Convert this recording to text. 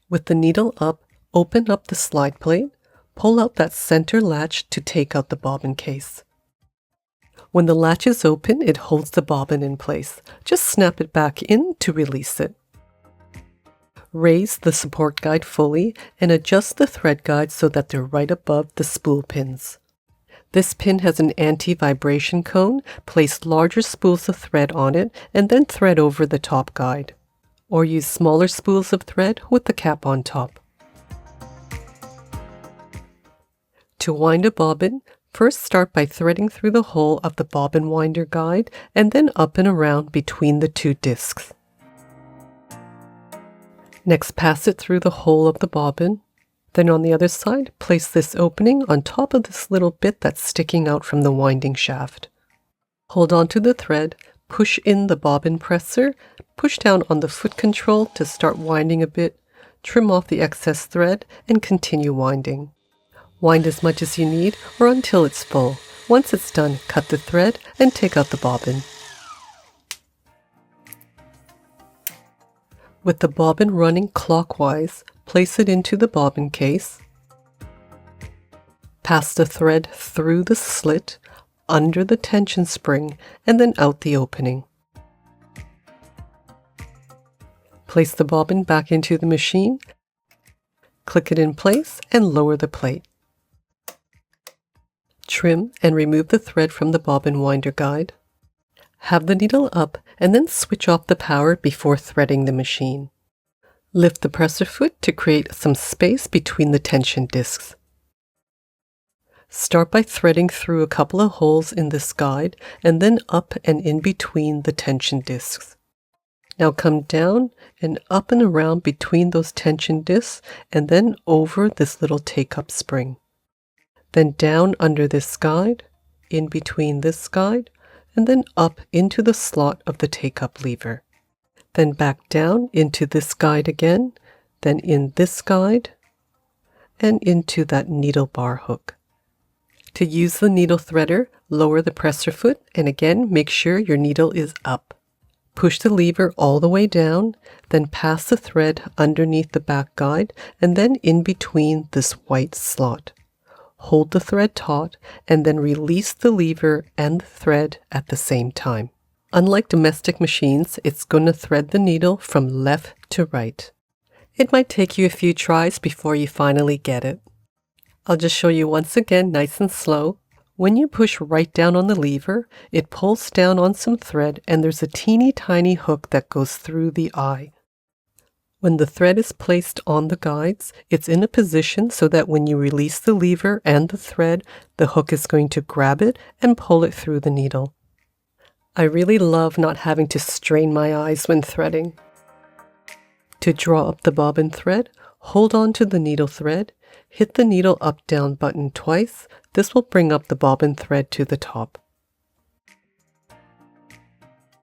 With the needle up, open up the slide plate, pull out that center latch to take out the bobbin case. When the latch is open, it holds the bobbin in place. Just snap it back in to release it. Raise the support guide fully and adjust the thread guide so that they're right above the spool pins. This pin has an anti-vibration cone. Place larger spools of thread on it and then thread over the top guide. Or use smaller spools of thread with the cap on top. To wind a bobbin, first start by threading through the hole of the bobbin winder guide and then up and around between the two discs. Next, pass it through the hole of the bobbin. Then on the other side, place this opening on top of this little bit that's sticking out from the winding shaft. Hold on to the thread, push in the bobbin presser, push down on the foot control to start winding a bit, trim off the excess thread, and continue winding. Wind as much as you need or until it's full. Once it's done, cut the thread and take out the bobbin. With the bobbin running clockwise, place it into the bobbin case. Pass the thread through the slit, under the tension spring, and then out the opening. Place the bobbin back into the machine, click it in place, and lower the plate. Trim and remove the thread from the bobbin winder guide. Have the needle up and then switch off the power before threading the machine. Lift the presser foot to create some space between the tension discs. Start by threading through a couple of holes in this guide and then up and in between the tension discs. Now come down and up and around between those tension discs and then over this little take-up spring. Then down under this guide, in between this guide, and then up into the slot of the take-up lever. Then back down into this guide again, then in this guide, and into that needle bar hook. To use the needle threader, lower the presser foot and again make sure your needle is up. Push the lever all the way down, then pass the thread underneath the back guide and then in between this white slot. Hold the thread taut and then release the lever and the thread at the same time. Unlike domestic machines, it's going to thread the needle from left to right. It might take you a few tries before you finally get it. I'll just show you once again, nice and slow. When you push right down on the lever, it pulls down on some thread and there's a teeny tiny hook that goes through the eye. When the thread is placed on the guides, it's in a position so that when you release the lever and the thread, the hook is going to grab it and pull it through the needle. I really love not having to strain my eyes when threading. To draw up the bobbin thread, hold on to the needle thread, hit the needle up-down button twice. This will bring up the bobbin thread to the top.